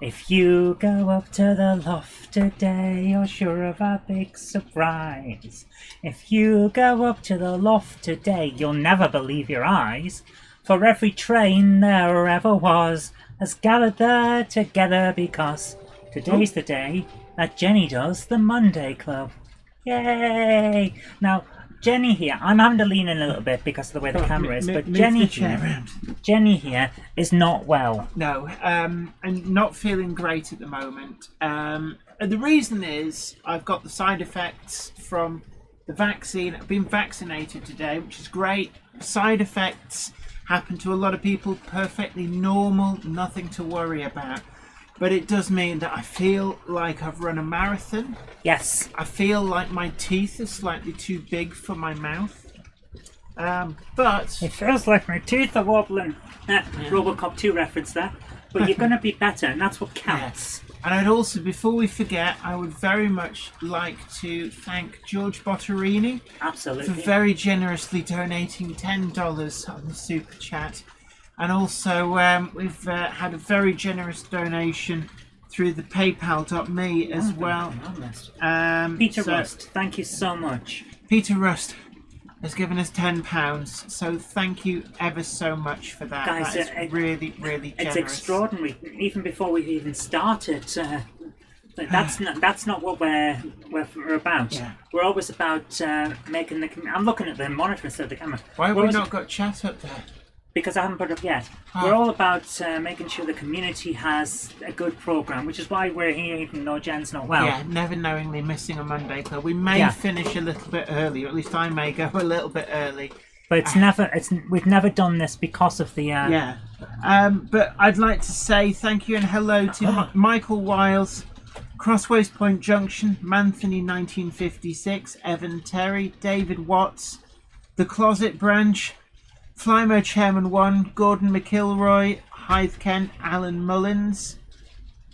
If you go up to the loft today, you're sure of a big surprise. If you go up to the loft today, you'll never believe your eyes. For every train there ever was has gathered there together because today's the day that Jenny does the Monday Club. Yay! Now, Jenny here, I'm having to lean in a little bit because of the way the camera is, but Jenny here is not well. No, and not feeling great at the moment. And the reason is I've got the side effects from the vaccine. I've been vaccinated today, which is great. Side effects happen to a lot of people, perfectly normal, nothing to worry about. But it does mean that I feel like I've run a marathon. Yes. I feel like my teeth are slightly too big for my mouth. But it feels like my teeth are wobbling. Robocop 2 reference there. But you're going to be better, and that's what counts. Yes. And I'd also, before we forget, I would very much like to thank George Botterini. Absolutely. For very generously donating $10 on the Super Chat. And also, we've had a very generous donation through the PayPal.me as well. Peter Rust, thank you so much. Peter Rust has given us £10, so thank you ever so much for that. Guys, that's really, really generous. It's extraordinary. Even before we've even started, that's not what we're about. Yeah. We're always about making the. I'm looking at the monitor instead of the camera. Why have we not got chat up there? Because I haven't put it up yet. We're all about making sure the community has a good programme, which is why we're here even though Jen's not well. Yeah, never knowingly missing a Monday Club. We may finish a little bit early, or at least I may go a little bit early. But we've never done this because of the... But I'd like to say thank you and hello to Michael Wiles, Crossways Point Junction, Manthony 1956, Evan Terry, David Watts, The Closet Branch, Flymo Chairman 1, Gordon McIlroy, Hythe Kent, Alan Mullins,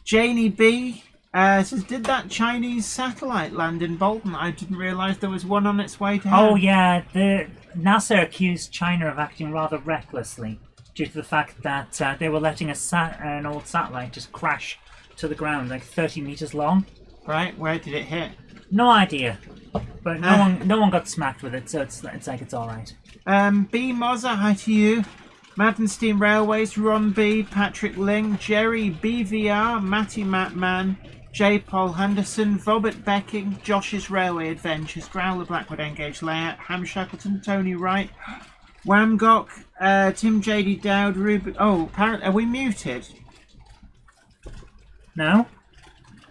Janie B says, did that Chinese satellite land in Bolton? I didn't realise there was one on its way to Oh yeah, the NASA accused China of acting rather recklessly due to the fact that they were letting an old satellite just crash to the ground, like 30 meters long. Right, where did it hit? No idea, but no one got smacked with it, so it's like it's all right. B. Mozza, hi to you. Madden Steam Railways, Ron B, Patrick Ling, Jerry BVR, Matty Matman, J. Paul Henderson, Robert Becking, Josh's Railway Adventures, Growler Blackwood Engage Layout, Ham Shackleton, Tony Wright, Wamgok, Tim JD Dowd, Ruben. Oh, apparently, are we muted? No?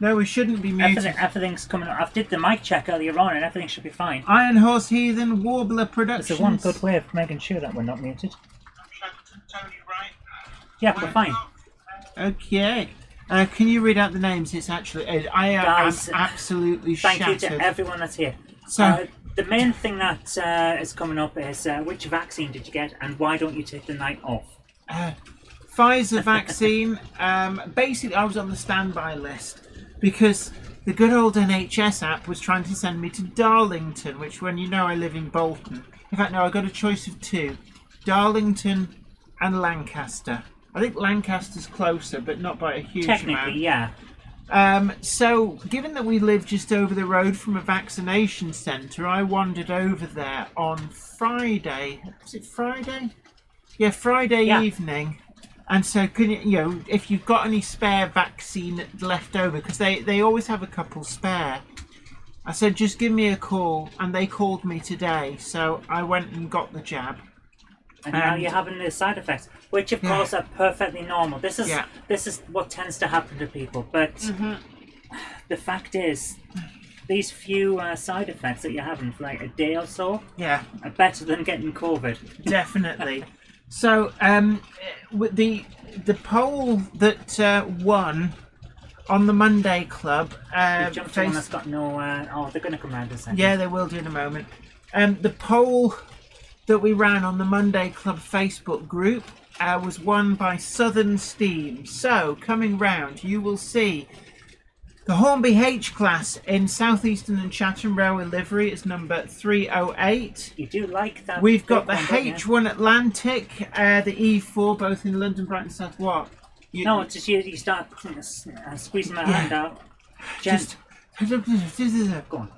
No, we shouldn't be muted. Everything's coming up. I did the mic check earlier on and everything should be fine. Iron Horse Heathen, Warbler Productions. It's one good way of making sure that we're not muted. Tony Wright. Yeah, we're fine. Okay. Can you read out the names? It's actually... I am absolutely shattered. Thank you to everyone that's here. So, the main thing that is coming up is which vaccine did you get and why don't you take the night off? Pfizer vaccine. Basically, I was on the standby list because the good old NHS app was trying to send me to Darlington, which, when you know I live in Bolton. In fact, no, I got a choice of two. Darlington and Lancaster. I think Lancaster's closer, but not by a huge amount. Technically, yeah. So, given that we live just over the road from a vaccination centre, I wandered over there on Friday. Was it Friday? Yeah, Friday evening. And so, can you, if you've got any spare vaccine left over, because they always have a couple spare. I said, just give me a call, and they called me today. So I went and got the jab. And now you're having the side effects, which of course are perfectly normal. This is what tends to happen to people. But the fact is, these few side effects that you're having for like a day or so are better than getting COVID. Definitely. So with the poll that won on the Monday Club, one that's got no. They're going to come round in a second. Yeah, they will do in a moment. The poll that we ran on the Monday Club Facebook group was won by Southern Steam. So, coming round, you will see the Hornby H class in Southeastern and Chatham Railway livery is number 308. You do like that. We've got the H1 Atlantic, the E4, both in London, Brighton, South what? No, it's just you start squeezing my hand out. Jen, go on.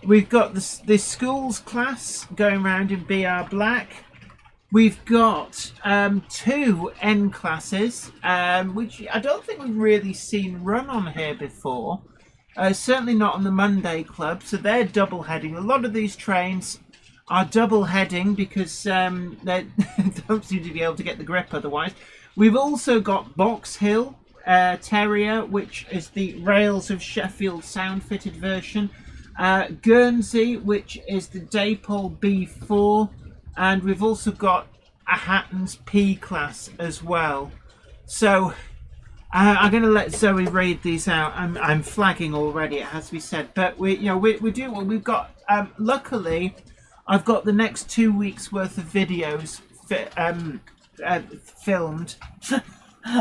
We've got the schools class going round in BR Black. We've got 2 N classes, which I don't think we've really seen run on here before. Certainly not on the Monday Club, so they're double heading. A lot of these trains are double heading because they don't seem to be able to get the grip otherwise. We've also got Box Hill Terrier, which is the Rails of Sheffield sound fitted version. Guernsey, which is the Daypole B4, and we've also got a Hatton's P class as well. So I'm going to let Zoe read these out. I'm flagging already, it has to be said, but we've got. Luckily, I've got the next 2 weeks worth of videos filmed.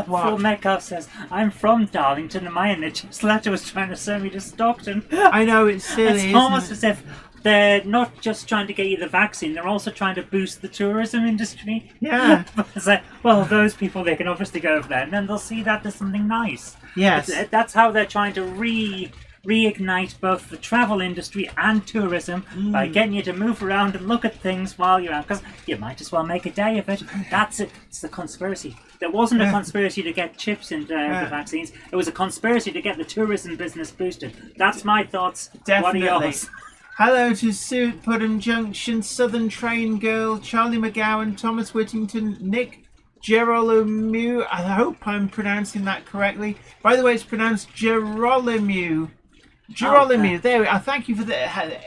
Phil Metcalf says, I'm from Darlington and my NHS letter was trying to send me to Stockton. I know, it's silly. It's almost as if they're not just trying to get you the vaccine, they're also trying to boost the tourism industry. Yeah. It's like, well, those people, they can obviously go over there and then they'll see that there's something nice. Yes. That's how they're trying to reignite both the travel industry and tourism by getting you to move around and look at things while you're out, because you might as well make a day of it. That's it. It's the conspiracy. There wasn't a conspiracy to get chips into the vaccines. It was a conspiracy to get the tourism business boosted. That's my thoughts. Definitely. What are yours? Hello to Sue at Putnam Junction, Southern Train Girl, Charlie McGowan, Thomas Whittington, Nick Gerolemu. I hope I'm pronouncing that correctly. By the way, it's pronounced Gerolemu. Gerolemu, there we are. Thank you for the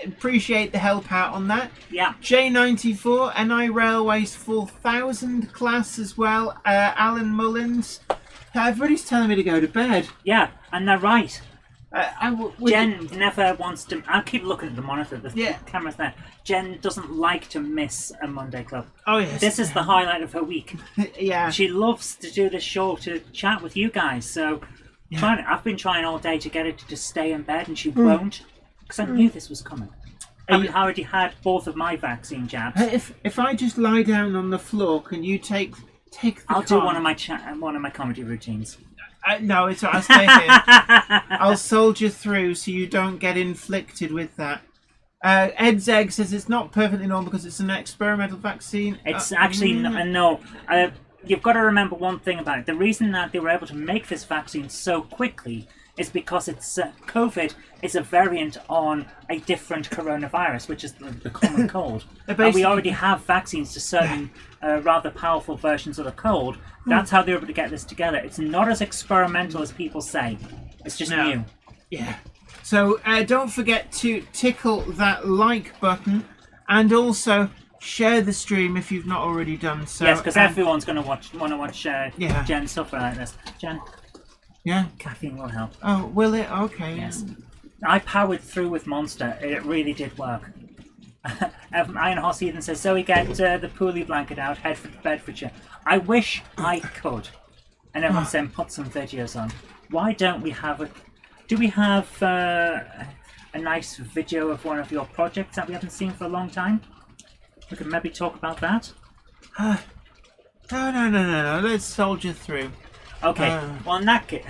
appreciate the help out on that. Yeah. J94, NI Railways 4000 class as well. Alan Mullins. Everybody's telling me to go to bed. Yeah, and they're right. Jen never wants to. I'll keep looking at the monitor. The camera's there. Jen doesn't like to miss a Monday Club. Oh yes. This is the highlight of her week. Yeah. She loves to do this show to chat with you guys. So, I've been trying all day to get her to just stay in bed, and she won't, because I knew this was coming. I already had both of my vaccine jabs. If I just lie down on the floor, can you take the I'll do one of my comedy routines. No, it's all right. I'll stay here. I'll soldier through so you don't get inflicted with that. Ed Zeg says it's not perfectly normal because it's an experimental vaccine. It's actually no. You've got to remember one thing about it. The reason that they were able to make this vaccine so quickly is because it's COVID is a variant on a different coronavirus, which is the common cold. And we already have vaccines to certain rather powerful versions of the cold. That's how they were able to get this together. It's not as experimental as people say. It's just new. Yeah. So don't forget to tickle that like button and also share the stream if you've not already done so. Yes, because everyone's going to want to watch Jen suffer like this. Jen? Yeah? Caffeine will help. Oh, will it? Okay. Yes. I powered through with Monster. It really did work. Iron Hoss Ethan says, so we get the Pooley blanket out, head for Bedfordshire. I wish I could. And everyone's saying, put some videos on. Why don't we have do we have a nice video of one of your projects that we haven't seen for a long time? We could maybe talk about that. No. Let's soldier through. Okay. Well, in that case...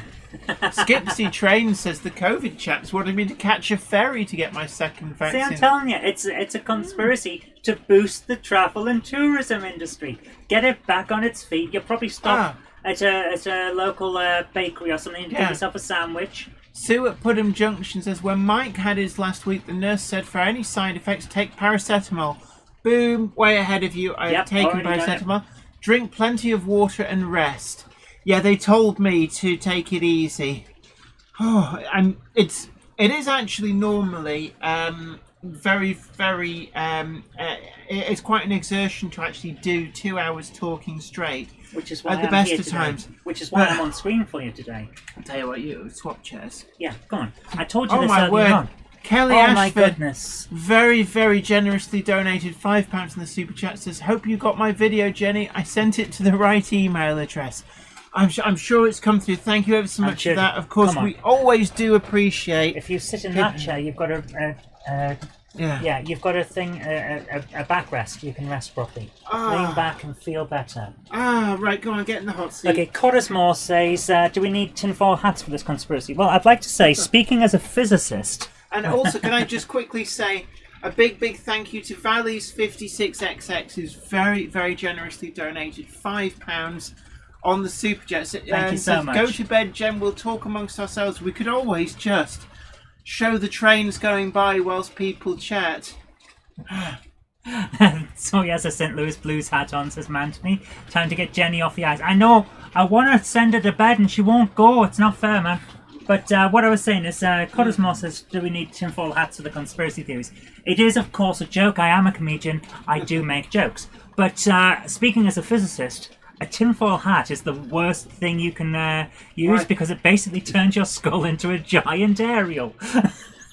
Skipsy Train says the COVID chaps wanted me to catch a ferry to get my second vaccine. See, I'm telling you, it's a conspiracy to boost the travel and tourism industry. Get it back on its feet. You'll probably stop at a local bakery or something and get yourself a sandwich. Sue at Putnam Junction says, when Mike had his last week, the nurse said for any side effects, take paracetamol. Boom, way ahead of you. I've taken paracetamol. Drink plenty of water and rest. Yeah, they told me to take it easy. Oh, and it is actually normally very, very. It's quite an exertion to actually do 2 hours talking straight. Which is why at the best of times. Which is why I'm on screen for you today. I'll tell you what, you swap chairs. Yeah, go on. I told you this my earlier word. on. Kelly Oh Ashford, my goodness. very, very generously donated £5 in the super chat. Says, hope you got my video, Jenny. I sent it to the right email address. I'm sure it's come through. Thank you ever so much for that. Of course, we always do appreciate. If you sit in that chair, you've got a Yeah, you've got a backrest. You can rest properly. Lean back and feel better. Right, go on, get in the hot seat. Okay, Cottesmore says, do we need tinfoil hats for this conspiracy? Well, I'd like to say, speaking as a physicist... And also, can I just quickly say a big thank you to Valleys56XX, who's very, very generously donated £5 on the Super Chat. Thank you so much. Go to bed, Jen, we'll talk amongst ourselves. We could always just show the trains going by whilst people chat. So he has a St. Louis Blues hat on, says Mantony. Time to get Jenny off the ice. I know, I want to send her to bed and she won't go. It's not fair, man. But what I was saying is, Cottesmore says, do we need tinfoil hats for the conspiracy theories? It is, of course, a joke. I am a comedian. I do make jokes. But speaking as a physicist, a tinfoil hat is the worst thing you can use because it basically turns your skull into a giant aerial.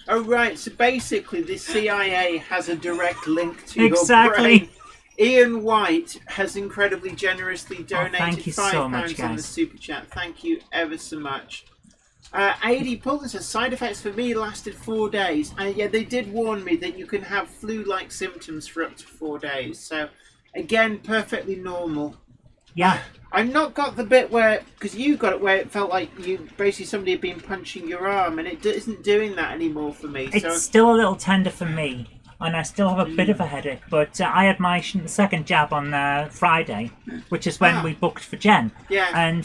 Oh, right. So basically, the CIA has a direct link to Exactly. your brain. Ian White has incredibly generously donated thank you £5 so much, on the guys. Super Chat. Thank you ever so much. AD Pullen says, side effects for me lasted 4 days. Yeah, they did warn me that you can have flu-like symptoms for up to 4 days. So, again, perfectly normal. Yeah. I've not got the bit where, because you got it where it felt like basically somebody had been punching your arm, and it isn't doing that anymore for me. It's still a little tender for me, and I still have a bit of a headache, but I had my second jab on Friday, which is when we booked for Jen. Yeah. And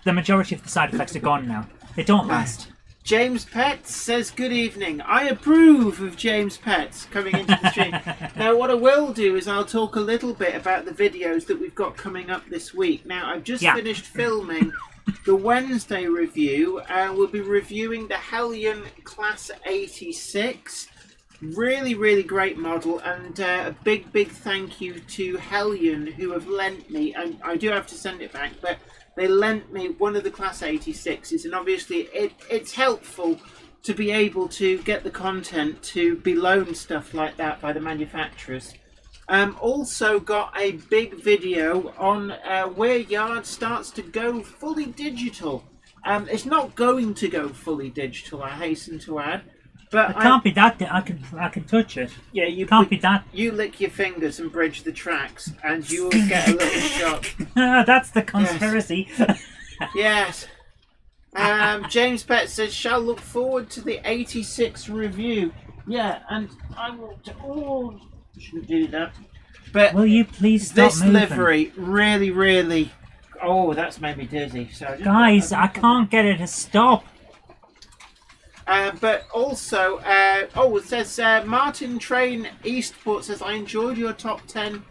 the majority of the side effects are gone now. They don't last. James Petts says, good evening. I approve of James Petts coming into the stream. Now, what I will do is I'll talk a little bit about the videos that we've got coming up this week. Now, I've just finished filming the Wednesday review. We'll be reviewing the Hellion Class 86. Really, really great model. And a big thank you to Hellion, who have lent me, and I do have to send it back, but they lent me one of the Class 86s, and obviously it's helpful to be able to get the content to be loaned stuff like that by the manufacturers. Also got a big video on where Yard starts to go fully digital. It's not going to go fully digital, I hasten to add. But it can't be that. I can touch it. Yeah, you can't be that. You lick your fingers and bridge the tracks, and you will get a little shock. That's the conspiracy. Yes. James Pett says, shall look forward to the 86 review. Yeah, and I will. Oh, shouldn't do that. But will you please stop this moving? livery really, really. Oh, that's made me dizzy. So guys, I can't get it to stop. But also, it says Martin Train Eastport says, I enjoyed your top 10,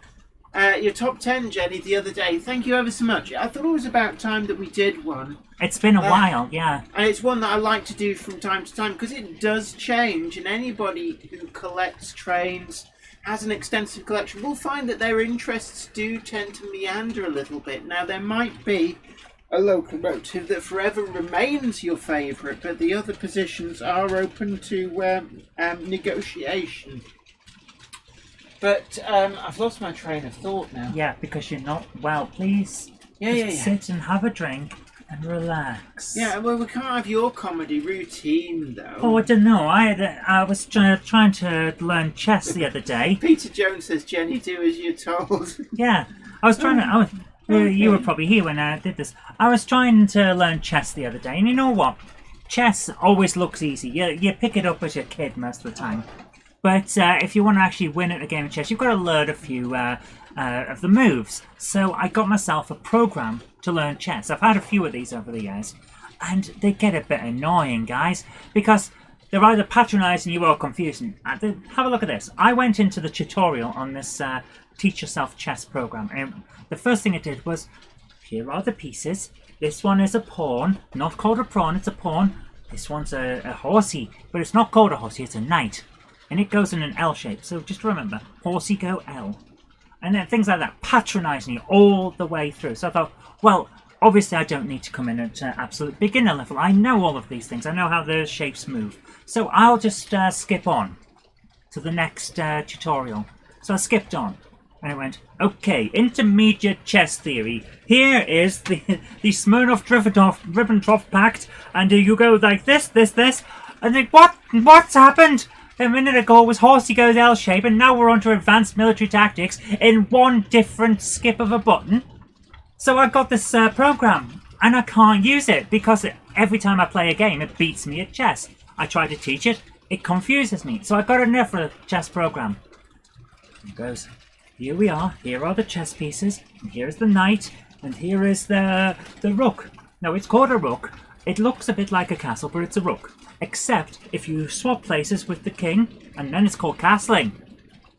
Jenny, the other day. Thank you ever so much. I thought it was about time that we did one. It's been a while, yeah. And it's one that I like to do from time to time because it does change, and anybody who collects trains, has an extensive collection, will find that their interests do tend to meander a little bit. Now, there might be a locomotive that forever remains your favourite, but the other positions are open to negotiation. But I've lost my train of thought now. Yeah, because you're not well. Please sit and have a drink and relax. Yeah, well, we can't have your comedy routine, though. Oh, I don't know. I was trying to learn chess the other day. Peter Jones says, Jenny, do as you're told. Yeah, I was trying to... You were probably here when I did this. I was trying to learn chess the other day, and you know what? Chess always looks easy. You pick it up as a kid most of the time. But if you want to actually win at a game of chess, you've got to learn a few of the moves. So I got myself a program to learn chess. I've had a few of these over the years, and they get a bit annoying, guys, because they're either patronising you or confusing. Have a look at this. I went into the tutorial on this Teach Yourself Chess program, and the first thing it did was, here are the pieces. This one is a pawn, not called a pawn, it's a pawn. This one's a horsey, but it's not called a horsey, it's a knight. And it goes in an L shape, so just remember, horsey go L. And then things like that, patronising you all the way through. So I thought, well, obviously I don't need to come in at absolute beginner level. I know all of these things, I know how the shapes move. So I'll just skip on to the next tutorial. So I skipped on. And I went, okay, intermediate chess theory. Here is the Smirnov-Ribbentrop Pact, and you go like this, and think, what's happened? A minute ago it was horsey goes L shape, and now we're on to advanced military tactics in one different skip of a button. So I got this program, and I can't use it because every time I play a game, it beats me at chess. I try to teach it, it confuses me. So I got enough for a chess program. It goes, here we are, here are the chess pieces, and here's the knight, and here is the rook. No, it's called a rook. It looks a bit like a castle, but it's a rook. Except if you swap places with the king, and then it's called castling.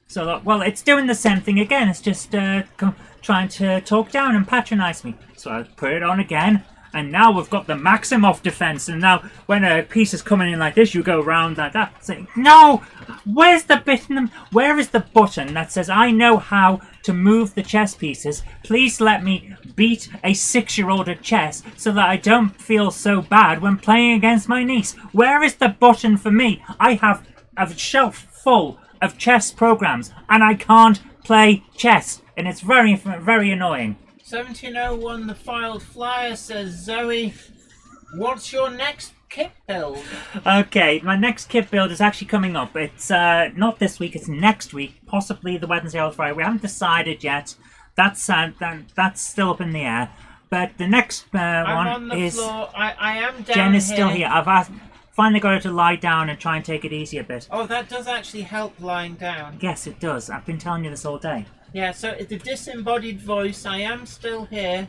So, well, it's doing the same thing again. It's just trying to talk down and patronize me. So I put it on again, and now we've got the Maximov defense. And now when a piece is coming in like this, you go around like that, saying, no! Where's the button? Where is the button that says I know how to move the chess pieces? Please let me beat a 6-year-old at chess so that I don't feel so bad when playing against my niece. Where is the button for me? I have a shelf full of chess programs and I can't play chess, and it's very, very annoying. 1701, the filed flyer says, Zoe, what's your next kit build? Okay, my next kit build is actually coming up. It's not this week, it's next week, possibly the Wednesday or Friday. We haven't decided yet. That's still up in the air. But the next I'm one on the is... floor. I am down Jen is here. still here. I've finally got her to lie down and try and take it easy a bit. Oh, that does actually help lying down. Yes, it does. I've been telling you this all day. Yeah, so the disembodied voice, I am still here.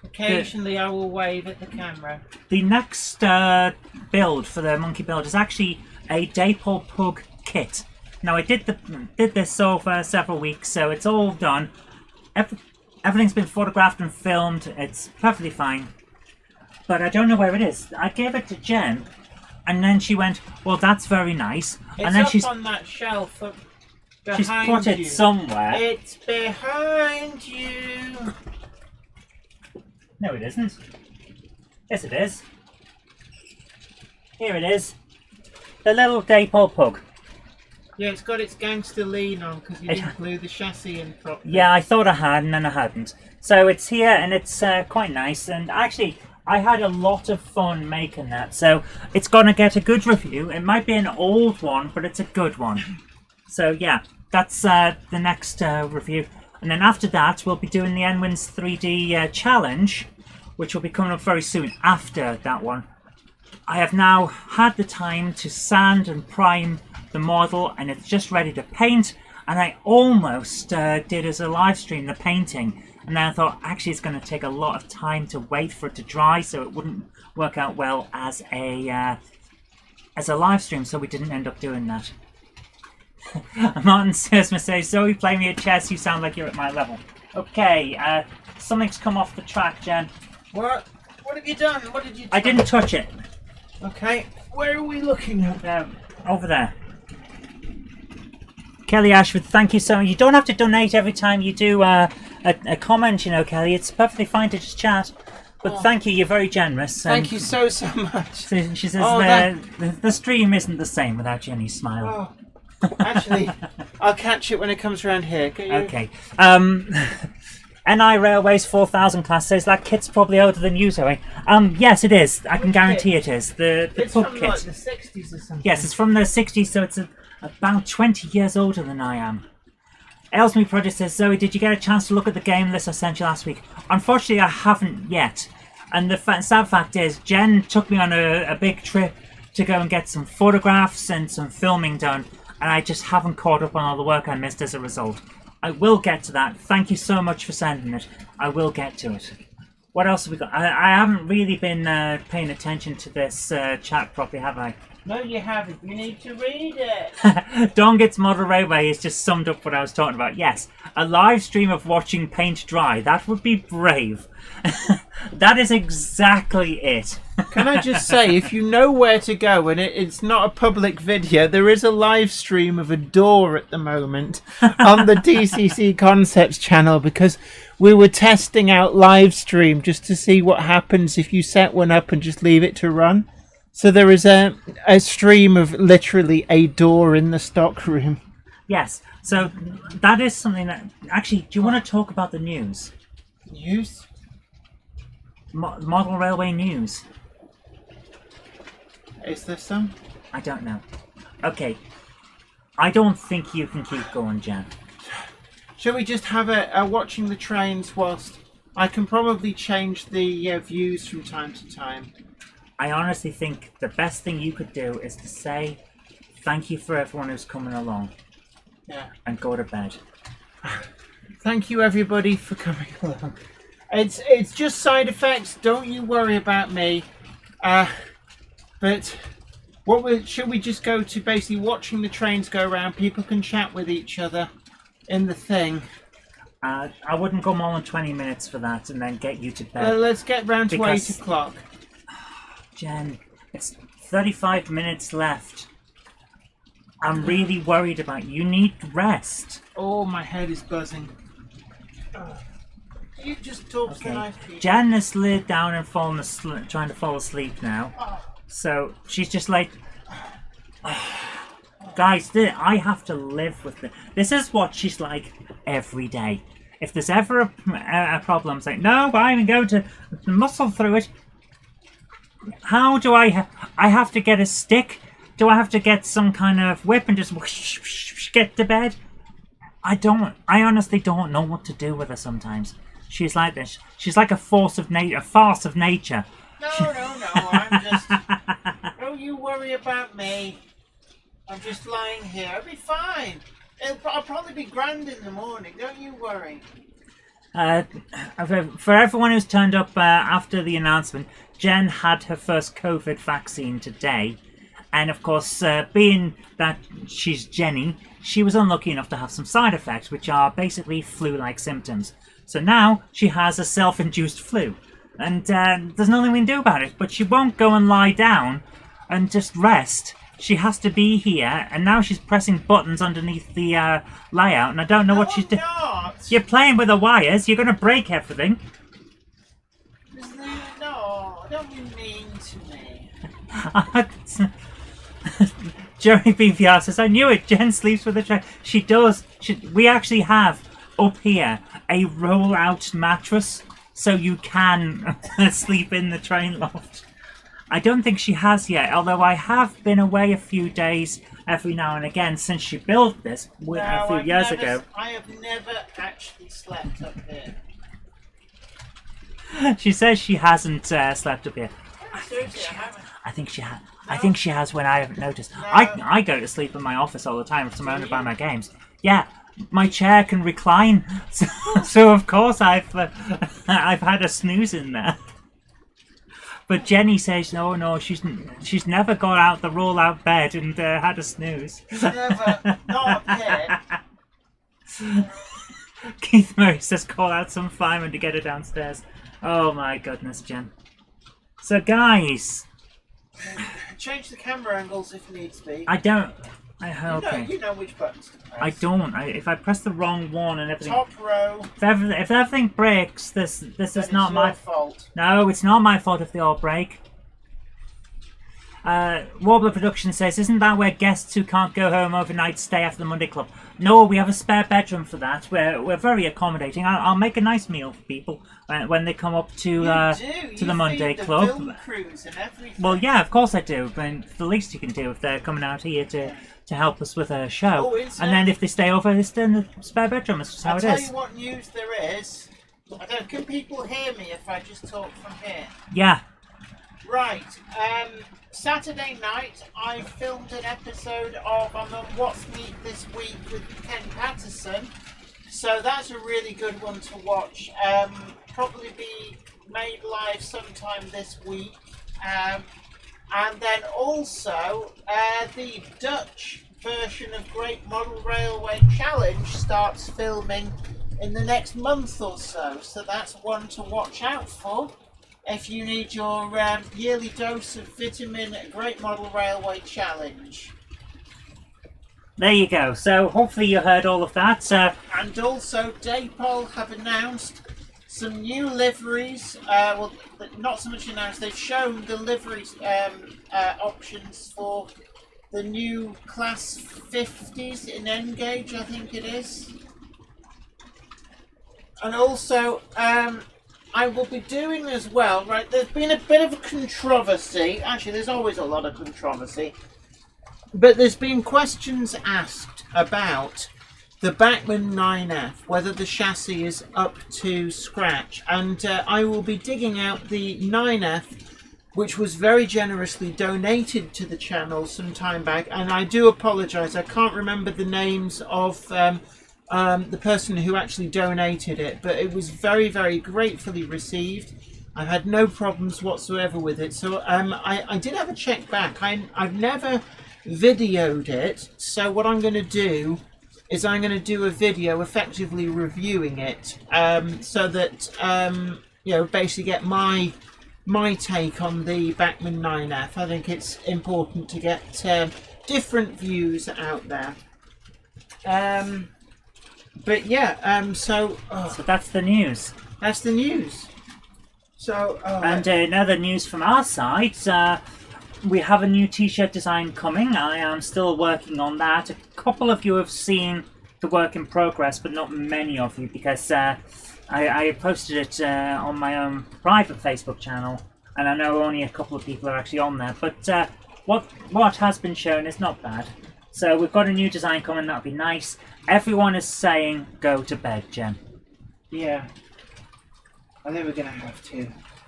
Occasionally I will wave at the camera. The next build for the monkey build is actually a Daypole Pug kit. Now I did this over several weeks, so it's all done. Everything's been photographed and filmed. It's perfectly fine. But I don't know where it is. I gave it to Jen, and then she went, well, that's very nice. It's and then up on that shelf up behind she's put it you. somewhere. It's behind you. No, it isn't. Yes, it is. Here it is. The little Daypole Pug. Yeah, it's got its gangster lean on because you didn't glue the chassis in properly. Yeah, I thought I had, and then I hadn't. So it's here, and it's quite nice. And actually, I had a lot of fun making that. So it's going to get a good review. It might be an old one, but it's a good one. So yeah, that's the next review. And then after that, we'll be doing the Nwins 3D challenge, which will be coming up very soon after that one. I have now had the time to sand and prime the model, and it's just ready to paint. And I almost did as a live stream the painting, and then I thought actually it's going to take a lot of time to wait for it to dry, so it wouldn't work out well as a live stream. So we didn't end up doing that. Martin says, Zoe, play me at chess. You sound like you're at my level. Okay, something's come off the track, Jen. What? What have you done? What did you do? I didn't touch it. Okay, where are we looking at? Over there. Kelly Ashford, thank you so much. You don't have to donate every time you do a comment, you know, Kelly. It's perfectly fine to just chat. But thank you, you're very generous. Thank you so much. She says the stream isn't the same without Jenny's smile. Oh, actually, I'll catch it when it comes around here. Okay. NI Railways 4000 class says that kit's probably older than you, Zoe. Yes, it is. I can guarantee it is. The it's pub from kit. like the 60s or something. Yes, it's from the 60s, so it's about 20 years older than I am. Elsme Project says, Zoe, did you get a chance to look at the game list I sent you last week? Unfortunately, I haven't yet. And the sad fact is, Jen took me on a big trip to go and get some photographs and some filming done, and I just haven't caught up on all the work I missed as a result. I will get to that. Thank you so much for sending it. I will get to it. What else have we got? I haven't really been paying attention to this chat properly, have I? No, you haven't. You need to read it. Dawn Gets Model Railway has just summed up what I was talking about. Yes, a live stream of watching paint dry. That would be brave. That is exactly it. Can I just say, if you know where to go and it's not a public video, there is a live stream of a door at the moment on the DCC Concepts channel because we were testing out live stream just to see what happens if you set one up and just leave it to run. So there is a stream of literally a door in the stock room. Yes, so that is something that... Actually, do you want to talk about the news? News? Model Railway news. Is there some? I don't know. Okay, I don't think you can keep going, Jen. Shall we just have a watching the trains whilst I can probably change the views from time to time? I honestly think the best thing you could do is to say thank you for everyone who's coming along. Yeah. And go to bed. Thank you everybody for coming along. It's just side effects. Don't you worry about me. But should we just go to basically watching the trains go around? People can chat with each other in the thing. I wouldn't go more than 20 minutes for that and then get you to bed. Let's get round to 8 o'clock. Jen, it's 35 minutes left. I'm really worried about you. You need rest. Oh, my head is buzzing. You just talk to the nice people. Jen has laid down and trying to fall asleep now. So she's just like, guys, I have to live with this. This is what she's like every day. If there's ever a problem, it's like, no, I'm going to muscle through it. How do I have to get a stick? Do I have to get some kind of whip and just whoosh, get to bed? I honestly don't know what to do with her sometimes. She's like this. She's like a farce of nature. No, I'm just... Don't you worry about me. I'm just lying here. I'll be fine. I'll probably be grand in the morning. Don't you worry. For everyone who's turned up after the announcement, Jen had her first COVID vaccine today. And of course, being that she's Jenny, she was unlucky enough to have some side effects, which are basically flu-like symptoms. So now she has a self-induced flu. And there's nothing we can do about it. But she won't go and lie down and just rest. She has to be here. And now she's pressing buttons underneath the layout. And I don't know what she's doing. You're playing with the wires. You're going to break everything. No, don't be mean to me. Jerry BVR says, I knew it. Jen sleeps with a train. She does. We actually have up here a roll-out mattress, so you can sleep in the train loft. I don't think she has yet, although I have been away a few days every now and again since she built this a few years ago. I have never actually slept up here. She says she hasn't slept up here. I think she has. No. I think she has when I haven't noticed. No. I go to sleep in my office all the time. I'm surrounded by my games. Yeah, my chair can recline, so of course I've had a snooze in there. But Jenny says no, she's never got out the roll-out bed and had a snooze. Never, not up here. Keith Murray says call out some firemen to get her downstairs. Oh my goodness, Jen. So guys, change the camera angles if needs be. I don't. Okay. You know which buttons to press. I don't. If I press the wrong one and everything. Top row. If everything breaks, this is not my fault. No, it's not my fault if they all break. Warbler Production says, isn't that where guests who can't go home overnight stay after the Monday Club? No, we have a spare bedroom for that. We're very accommodating. I'll make a nice meal for people when they come up to the Monday Club. Film crews and everything. Well, yeah, of course I do. But the least you can do if they're coming out here to help us with a show. And then if they stay over, they stay in the spare bedroom. That's just how it is. I'll tell you what news there is. Can people hear me if I just talk from here? Yeah. Right. Saturday night, I filmed an episode of I'm on What's Meat This Week with Ken Patterson. So that's a really good one to watch. Probably be made live sometime this week. And then also, the Dutch version of Great Model Railway Challenge starts filming in the next month or so. So that's one to watch out for if you need your yearly dose of vitamin Great Model Railway Challenge. There you go. So hopefully you heard all of that. And also, Daypol have announced some new liveries. Well, not so much announced. They've shown the liveries options for the new Class 50s in N-Gauge, I think it is. And also, I will be doing as well, right, there's been a bit of a controversy. Actually, there's always a lot of controversy. but there's been questions asked about the Bachmann 9F, whether the chassis is up to scratch, and I will be digging out the 9F, which was very generously donated to the channel some time back, and I do apologise, I can't remember the names of the person who actually donated it, but it was very, very gratefully received. I've had no problems whatsoever with it, so I did have a check back. I've never videoed it, so what I'm going to do is I'm going to do a video effectively reviewing it, so that basically get my take on the Bachmann 9F. I think it's important to get different views out there. But yeah, so that's the news. That's the news. So and another news from our side. We have a new t-shirt design coming. I am still working on that. A couple of you have seen the work in progress, but not many of you, because I posted it on my own private Facebook channel, and I know only a couple of people are actually on there. But what has been shown is not bad. So we've got a new design coming. That'll be nice. Everyone is saying go to bed, Jen. Yeah, I think we're gonna have to.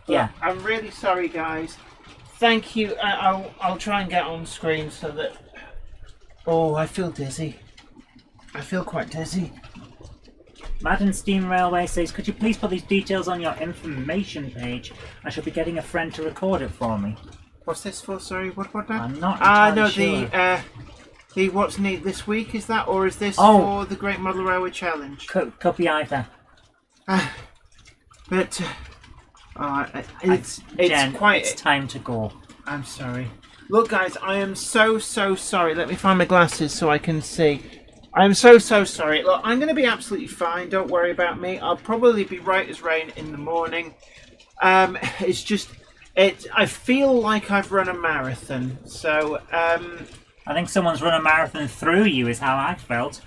But yeah, I'm really sorry, guys. Thank you. I'll try and get on screen so that. Oh, I feel dizzy. I feel quite dizzy. Madden Steam Railway says, could you please put these details on your information page? I shall be getting a friend to record it for me. What's this for? Sorry, what about that? I'm not entirely sure. The what's neat this week, is that, or is this for the Great Model Railway Challenge? Could be either. But Jen, quite. It's time to go. I'm sorry. Look, guys, I am so sorry. Let me find my glasses so I can see. I'm so sorry. Look, I'm going to be absolutely fine. Don't worry about me. I'll probably be right as rain in the morning. It's just, I feel like I've run a marathon. So, I think someone's run a marathon through you is how I felt.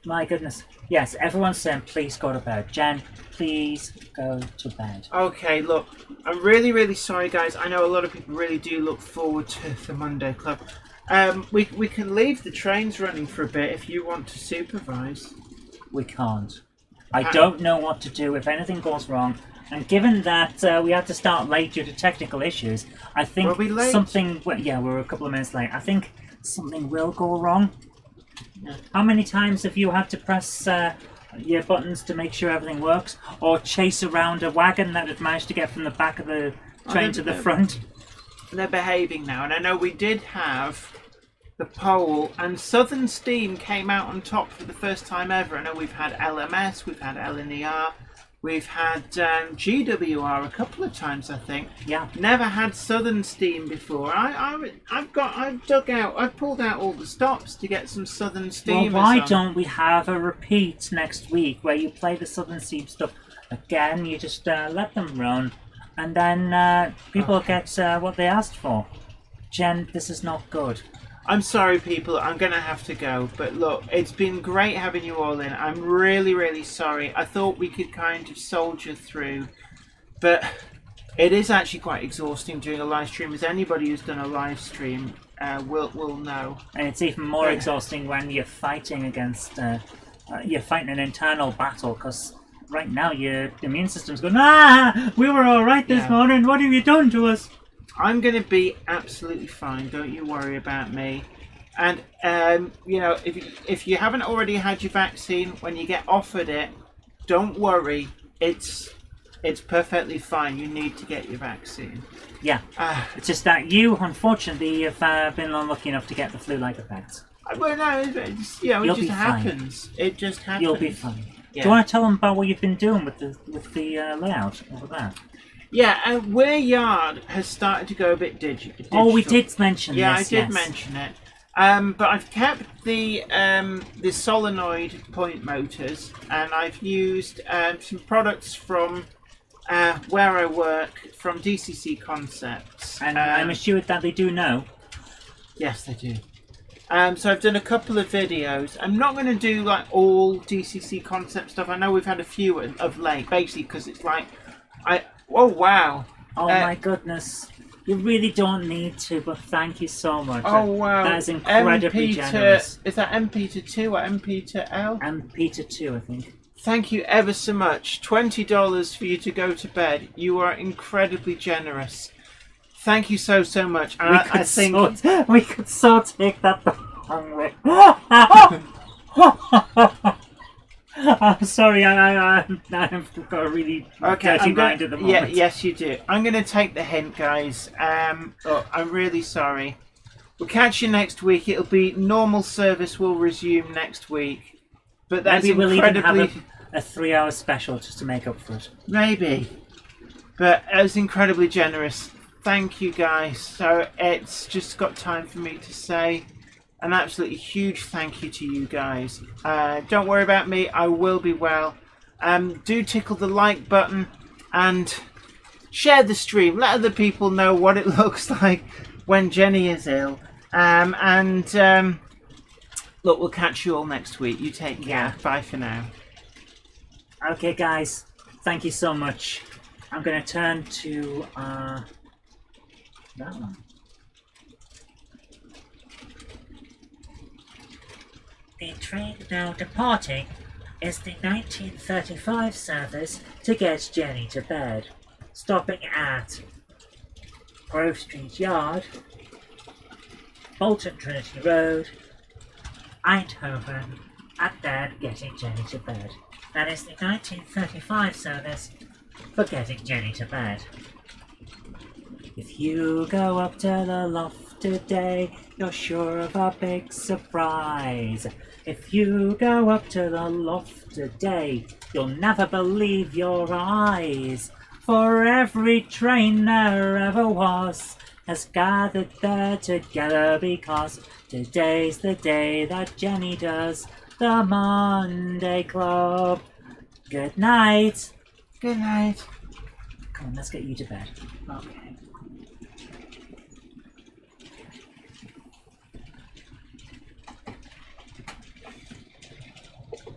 My goodness. Yes, everyone's saying please go to bed. Jen, please go to bed. Okay, look, I'm really sorry, guys. I know a lot of people really do look forward to the Monday Club. We can leave the trains running for a bit if you want to supervise. We can't. I don't know what to do if anything goes wrong. And given that we had to start late due to technical issues, I think Were we late? something... Well, yeah, we're a couple of minutes late. I think something will go wrong. Yeah. How many times have you had to press your buttons to make sure everything works? Or chase around a wagon that had managed to get from the back of the train to the front? They're behaving now, and I know we did have the poll, and Southern Steam came out on top for the first time ever. I know we've had LMS, we've had LNER, we've had GWR a couple of times, I think. Yeah. Never had Southern Steam before. I've pulled out all the stops to get some Southern Steam. Well, why don't we have a repeat next week where you play the Southern Steam stuff again? You just let them run, and then people get what they asked for. Jen, this is not good. I'm sorry, people. I'm going to have to go. But look, it's been great having you all in. I'm really sorry. I thought we could kind of soldier through. But it is actually quite exhausting doing a live stream, as anybody who's done a live stream will know. And it's even more exhausting when you're fighting against... you're fighting an internal battle, because right now your immune system's going, we were all right this morning. What have you done to us? I'm going to be absolutely fine. Don't you worry about me. And, if you haven't already had your vaccine, when you get offered it, don't worry. It's perfectly fine. You need to get your vaccine. Yeah. It's just that you, unfortunately, have been unlucky enough to get the flu-like effects. Well, no, it just happens. It just happens. You'll be fine. Yeah. Do you want to tell them about what you've been doing with the layout over there? Yeah, Where Yard has started to go a bit digital. Oh, we did mention this. Yeah, I did mention it. But I've kept the solenoid point motors, and I've used some products from where I work, from DCC Concepts. And I'm assured that they do know. Yes, they do. So I've done a couple of videos. I'm not going to do like all DCC Concept stuff. I know we've had a few of late, basically because it's like oh wow. Oh my goodness. You really don't need to, but thank you so much. Oh wow! That is incredibly generous. Is that MP to 2 or MP to L? MP to 2, I think. Thank you ever so much. $20 for you to go to bed. You are incredibly generous. Thank you so much. I think we could so take that the wrong way. I'm sorry, I've got a really dirty mind at the moment. Yeah, yes, you do. I'm going to take the hint, guys. Look, I'm really sorry. We'll catch you next week. It'll be normal service will resume next week. But that's maybe we'll even incredibly... have a 3-hour special just to make up for it. Maybe. But it was incredibly generous. Thank you, guys. So it's just got time for me to say an absolutely huge thank you to you guys. Don't worry about me. I will be well. Do tickle the like button and share the stream. Let other people know what it looks like when Jenny is ill. Look, we'll catch you all next week. You take care. Yeah. Bye for now. Okay, guys. Thank you so much. I'm going to turn to that one. The train now departing is the 1935 service to get Jenny to bed, stopping at Grove Street Yard, Bolton Trinity Road, Eindhoven, and then getting Jenny to bed. That is the 1935 service for getting Jenny to bed. If you go up to the loft today, you're sure of a big surprise. If you go up to the loft today, you'll never believe your eyes. For every train there ever was has gathered there together because today's the day that Jenny does the Monday Club. Good night. Good night. Come on, let's get you to bed. Okay.